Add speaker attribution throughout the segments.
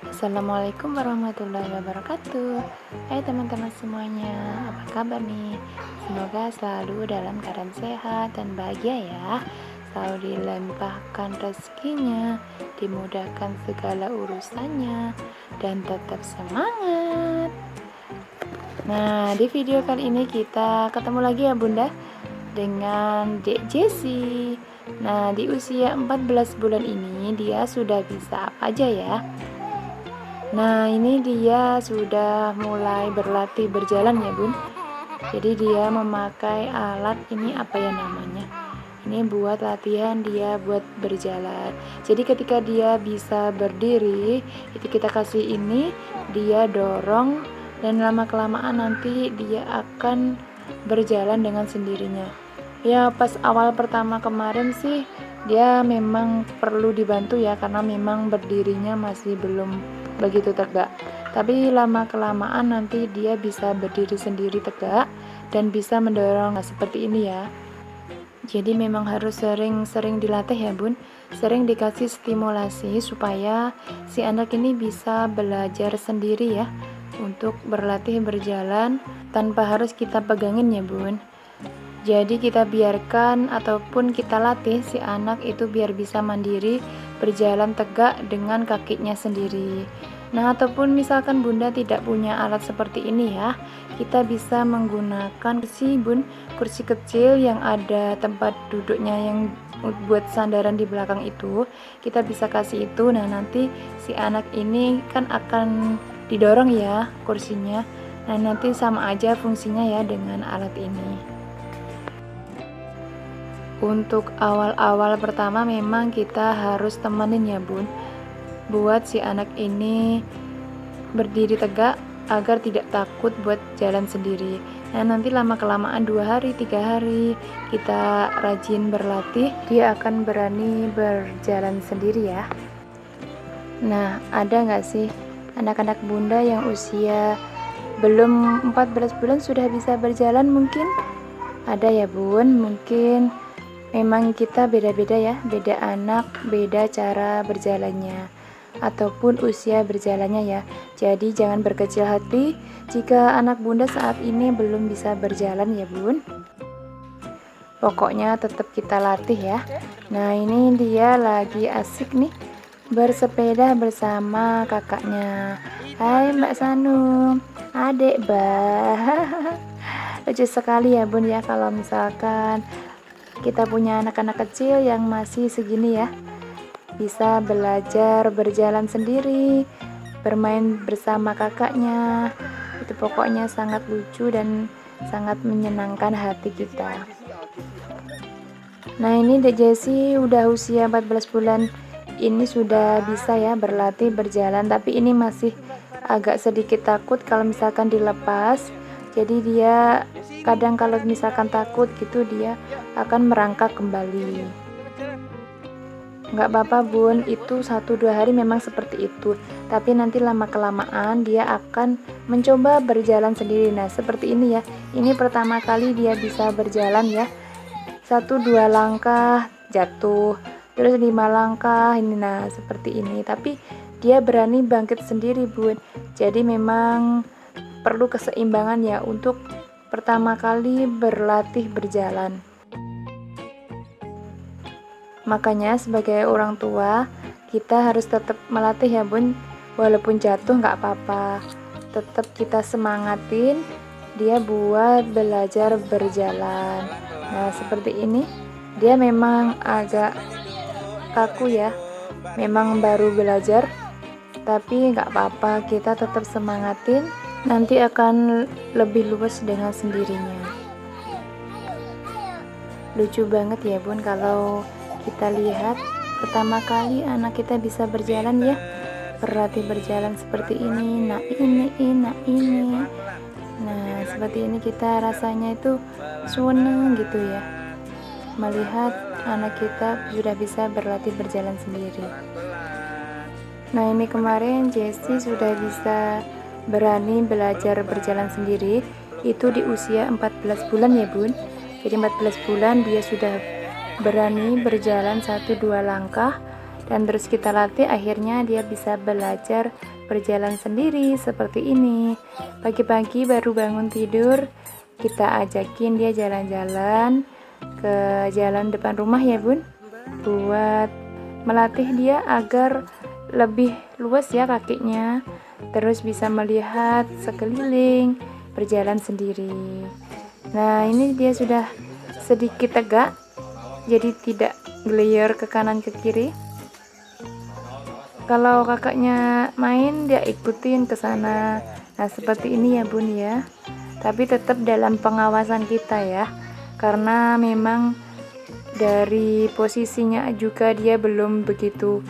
Speaker 1: Assalamualaikum warahmatullahi wabarakatuh. Hai teman-teman semuanya, apa kabar nih? Semoga selalu dalam keadaan sehat dan bahagia ya. Selalu dilimpahkan rezekinya, dimudahkan segala urusannya, dan tetap semangat. Nah, di video kali ini kita ketemu lagi ya Bunda dengan Dek Jessie. Nah, di usia 14 bulan ini dia sudah bisa apa aja ya? Nah, ini dia sudah mulai berlatih berjalan ya Bun. Jadi dia memakai alat ini, apa ya namanya, ini buat latihan dia buat berjalan. Jadi ketika dia bisa berdiri, itu kita kasih ini, dia dorong, dan lama kelamaan nanti dia akan berjalan dengan sendirinya. Ya pas awal pertama kemarin sih dia memang perlu dibantu ya, karena memang berdirinya masih belum begitu tegak, tapi lama kelamaan nanti dia bisa berdiri sendiri tegak dan bisa mendorong. Nah, seperti ini ya. Jadi memang harus sering-sering dilatih ya Bun, sering dikasih stimulasi supaya si anak ini bisa belajar sendiri ya, untuk berlatih berjalan tanpa harus kita pegangin ya Bun. Jadi kita biarkan ataupun kita latih si anak itu biar bisa mandiri berjalan tegak dengan kakinya sendiri. Nah, ataupun misalkan Bunda tidak punya alat seperti ini ya, kita bisa menggunakan kursi Bun, kursi kecil yang ada tempat duduknya yang buat sandaran di belakang itu, kita bisa kasih itu. Nah, nanti si anak ini kan akan didorong ya kursinya. Nah, nanti sama aja fungsinya ya dengan alat ini. Untuk awal-awal pertama memang kita harus temenin ya Bun, buat si anak ini berdiri tegak agar tidak takut buat jalan sendiri. Nah, nanti lama kelamaan 2 hari 3 hari kita rajin berlatih, dia akan berani berjalan sendiri ya. Nah, ada nggak sih anak-anak Bunda yang usia belum 14 bulan sudah bisa berjalan? Mungkin ada ya Bun, mungkin memang kita beda-beda ya, beda anak, beda cara berjalannya ataupun usia berjalannya ya. Jadi jangan berkecil hati jika anak Bunda saat ini belum bisa berjalan ya Bun. Pokoknya tetap kita latih ya. Nah, ini dia lagi asik nih bersepeda bersama kakaknya. Hai Mbak Sanum, adek bah. Lucu sekali ya Bun ya, kalau misalkan kita punya anak-anak kecil yang masih segini ya, bisa belajar berjalan sendiri, bermain bersama kakaknya. Itu pokoknya sangat lucu dan sangat menyenangkan hati kita. Nah, ini Dek Jessie udah usia 14 bulan ini sudah bisa ya berlatih berjalan, tapi ini masih agak sedikit takut kalau misalkan dilepas. Jadi dia kadang kalau misalkan takut gitu dia akan merangkak kembali. Nggak apa-apa Bun, itu 1-2 hari memang seperti itu, tapi nanti lama kelamaan dia akan mencoba berjalan sendiri. Nah, seperti ini ya, ini pertama kali dia bisa berjalan ya, 1-2 langkah jatuh, terus 5 langkah ini. Nah, seperti ini, tapi dia berani bangkit sendiri Bun. Jadi memang perlu keseimbangan ya untuk pertama kali berlatih berjalan. Makanya sebagai orang tua kita harus tetap melatih ya Bun, walaupun jatuh nggak apa-apa, tetap kita semangatin dia buat belajar berjalan. Nah, seperti ini dia memang agak kaku ya, memang baru belajar, tapi nggak apa-apa, kita tetap semangatin, nanti akan lebih luas dengan sendirinya. Lucu banget ya Bun kalau kita lihat pertama kali anak kita bisa berjalan ya, berlatih berjalan seperti ini. Nah, ini. Nah, seperti ini kita rasanya itu seneng gitu ya, melihat anak kita sudah bisa berlatih berjalan sendiri. Nah, ini kemarin Jessie sudah bisa berani belajar berjalan sendiri. Itu di usia 14 bulan ya bun. Jadi 14 bulan dia sudah berani berjalan 1-2 langkah. Dan terus kita latih, akhirnya dia bisa belajar berjalan sendiri seperti ini. Pagi-pagi baru bangun tidur, kita ajakin dia jalan-jalan ke jalan depan rumah ya bun, buat melatih dia agar lebih luas ya kakinya, terus bisa melihat sekeliling, berjalan sendiri. Nah, ini dia sudah sedikit tegak, jadi tidak gelayar ke kanan ke kiri. Kalau kakaknya main, dia ikutin ke sana. Nah, seperti ini ya bun ya, tapi tetap dalam pengawasan kita ya, karena memang dari posisinya juga dia belum begitu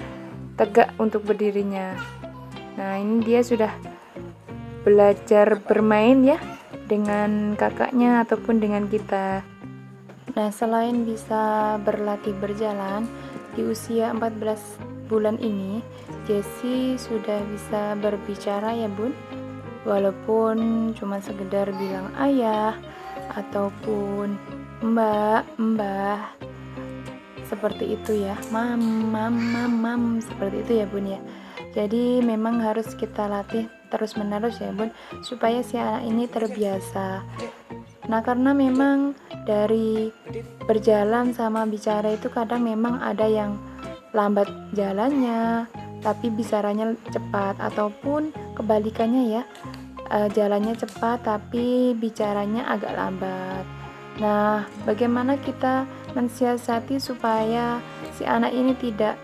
Speaker 1: tegak untuk berdirinya. Nah, ini dia sudah belajar bermain ya dengan kakaknya ataupun dengan kita. Nah, selain bisa berlatih berjalan, di usia 14 bulan ini Jessie sudah bisa berbicara ya bun, walaupun cuma sekedar bilang ayah ataupun mbah, seperti itu ya, mam, seperti itu ya bun ya. Jadi memang harus kita latih terus menerus ya bun, supaya si anak ini terbiasa. Nah, karena memang dari berjalan sama bicara itu kadang memang ada yang lambat jalannya tapi bicaranya cepat, ataupun kebalikannya ya, jalannya cepat tapi bicaranya agak lambat. Nah, bagaimana kita mensiasati supaya si anak ini tidak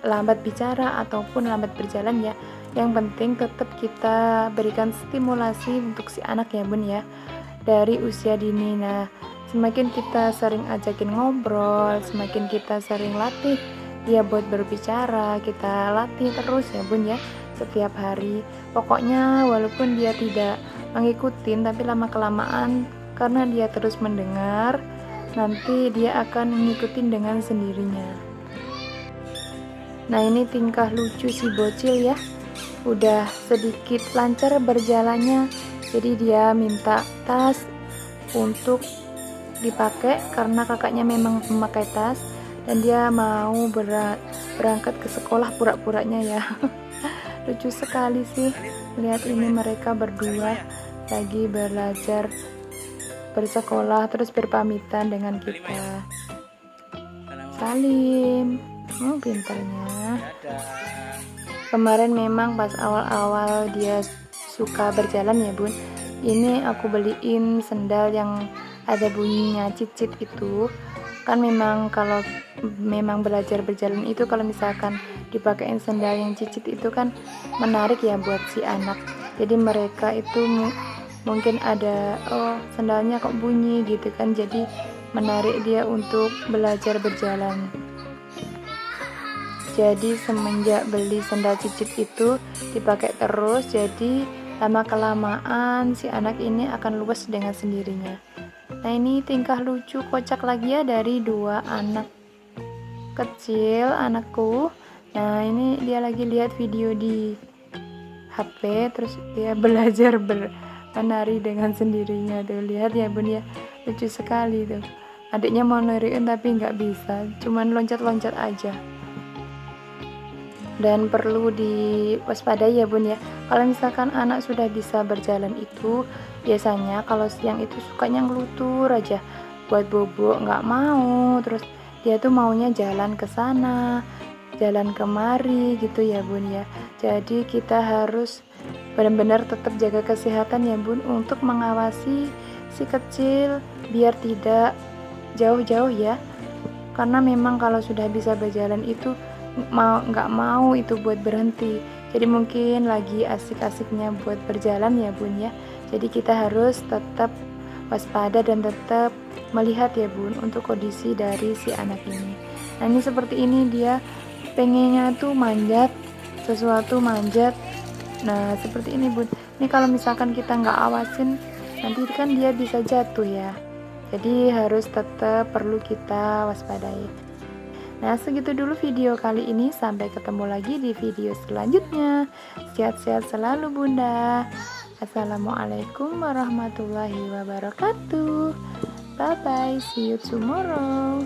Speaker 1: lambat bicara ataupun lambat berjalan ya? Yang penting tetap kita berikan stimulasi untuk si anak ya bun ya, dari usia dini. Nah, semakin kita sering ajakin ngobrol, semakin kita sering latih dia buat berbicara, kita latih terus ya bun ya, setiap hari. Pokoknya walaupun dia tidak mengikutin, tapi lama kelamaan karena dia terus mendengar, nanti dia akan mengikuti dengan sendirinya. Nah, ini tingkah lucu si bocil ya, udah sedikit lancar berjalannya, jadi dia minta tas untuk dipakai karena kakaknya memang memakai tas, dan dia mau berangkat ke sekolah pura-puranya ya. Lucu sekali sih, lihat ini mereka berdua lagi belajar bersekolah terus berpamitan dengan kita. Salim, pintarnya. Kemarin memang pas awal-awal dia suka berjalan ya bun, ini aku beliin sendal yang ada bunyinya cicit itu kan. Memang kalau memang belajar berjalan itu kalau misalkan dipakein sendal yang cicit itu kan menarik ya buat si anak. Jadi mereka itu mungkin ada, oh sendalnya kok bunyi gitu kan, jadi menarik dia untuk belajar berjalan. Jadi semenjak beli sendal cicit itu dipakai terus, jadi lama kelamaan si anak ini akan luas dengan sendirinya. Nah, ini tingkah lucu kocak lagi ya dari dua anak kecil anakku. Nah, ini dia lagi lihat video di HP, terus dia belajar menari dengan sendirinya tuh. Lihat ya bun ya, lucu sekali tuh. Adiknya mau nariin tapi nggak bisa, cuman loncat-loncat aja. Dan perlu diwaspadai ya bun ya, kalau misalkan anak sudah bisa berjalan itu biasanya kalau siang itu sukanya ngelutur aja buat bobo, nggak mau, terus dia tuh maunya jalan ke sana jalan kemari gitu ya bun ya. Jadi kita harus benar-benar tetap jaga kesehatan ya bun, untuk mengawasi si kecil biar tidak jauh-jauh ya, karena memang kalau sudah bisa berjalan itu nggak mau itu buat berhenti. Jadi mungkin lagi asik-asiknya buat berjalan ya bun ya. Jadi kita harus tetap waspada dan tetap melihat ya bun untuk kondisi dari si anak ini. Nah, ini seperti ini, dia pengennya tuh manjat sesuatu, manjat. Nah, seperti ini bun. Ini kalau misalkan kita nggak awasin nanti kan dia bisa jatuh ya. Jadi harus tetap perlu kita waspadai. Nah, segitu dulu video kali ini. Sampai ketemu lagi di video selanjutnya. Sehat-sehat selalu Bunda. Assalamualaikum warahmatullahi wabarakatuh. Bye bye, see you tomorrow.